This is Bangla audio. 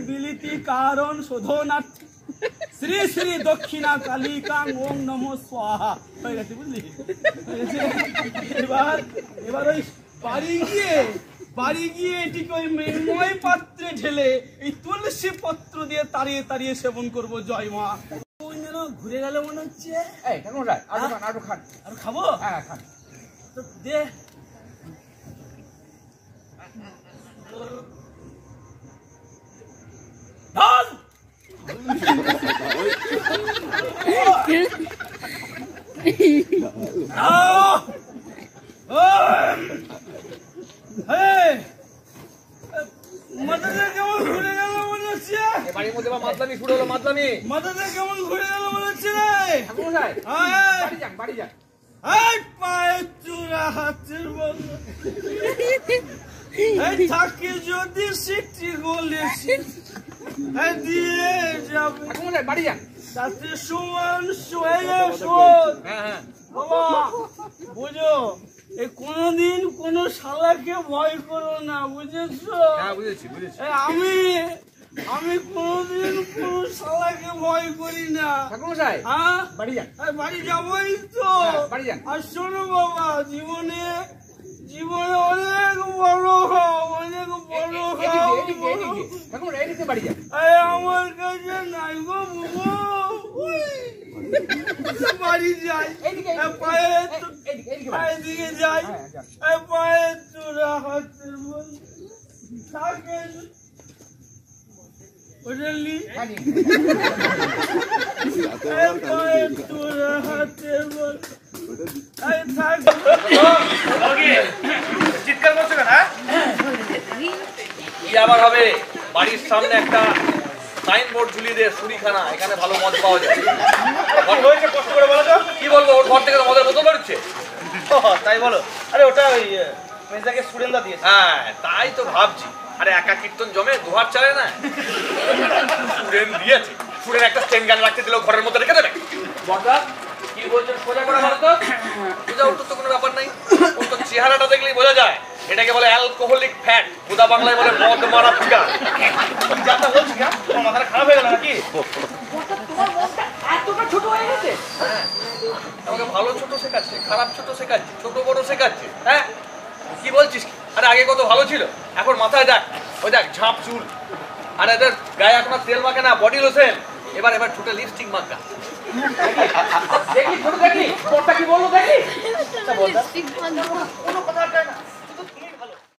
বিলিতি কারণ শোধনার্থে শ্রী শ্রী দক্ষিণা কালিকাং ওং নমো স্বাহা হয়ে গেছে, বুঝলি? এবার ওই বাড়ি গিয়ে এটিকে ওই মৃন্ময় পাত্রে ঢেলে এই তুলসী পত্র দিয়ে তাড়িয়ে তাড়িয়ে সেবন করবো। জয় মা। ঘুরে গেল মনে হচ্ছে। আর খাবো? হ্যাঁ খান। তো দে মাথাটা কেমন ঘুরে গেল মনে হচ্ছে। বাড়ির মধ্যে মাতলামি শুরু হলো। মাথাটা কেমন ঘুরে গেল মনে হচ্ছে রে। বাড়ি যান। পায়ের চূড়া হাতের বন্ধ থাকে যদি সিটি গলে দিয়ে যাবে বাড়ি যান। তাতে সমান শোধ। বাবা বুঝো, এই কোনদিন কোন শালাকে ভয় করো না, বুঝেছো? আমি কোনদিন কোন শালাকে ভয় করি না। হ্যাঁ বাড়ি যাবোই তো। আর শোনো বাবা, জীবনে অনেক বড় হও, অনেক বড় হও। আমার কাছে নাই গো বুবু, বাড়ি যাই। পায়ের দিকে যাই। পায়ের তোরা হাতের থাকে বুঝলি। পায়ের তোরা হাতের চিৎকার করছো কেন? কি আবার হবে? বাড়ির সামনে একটা সাইনবোর্ড ঝুলিয়ে দিয়ে সুরিখানা, এখানে ভালো মদ পাওয়া যায়। কষ্ট করে বলো তো। কি বলবো? ওর ঘর থেকে মদের বোতল বেরোচ্ছে। তাই বলো? আরে ওটা ওই মেজাকে সুরেন্দা দিয়েছে। হ্যাঁ তাই তো ভাবছি। আরে একা কীর্তন জমে দুহার চালে না। সুরেন দিয়েছে। সুরেন একটা স্টেন গান রাখতে দিলেও ঘরের মধ্যে রেখে দেবে। বড়দা কি বলছেন? সোজা করে বলো তো। সোজা ওর তো কোনো ব্যাপার নাই। ওর তো চেহারাটা দেখলেই বোঝা যায়। এটাকে বলে অ্যালকোহলিক ফ্যাট, গোদা বাংলায় বলে মদ মারা ফিগার। যাতা বলছি না, তোমার মাথাটা খারাপ হয়ে গেল নাকি? তোমার মনটা এতটা ছোট হয়ে গেছে। হ্যাঁ আমাকে ভালো ছোট শেখাচ্ছে, খারাপ ছোট শেখাচ্ছে, ছোট বড় শেখাচ্ছে। হ্যাঁ কি বলছিস? আরে আগে কত ভালো ছিল, এখন মাথায় দেখ, ওই দেখ ঝাঁপ চুল। আর এদের গায়ে এখন তেল মাখে না, বডি লোশন। এবার ছোট লিপস্টিক মাখা। দেখি ছোট দেখি, কি বললো দেখি। কোনো কথা না।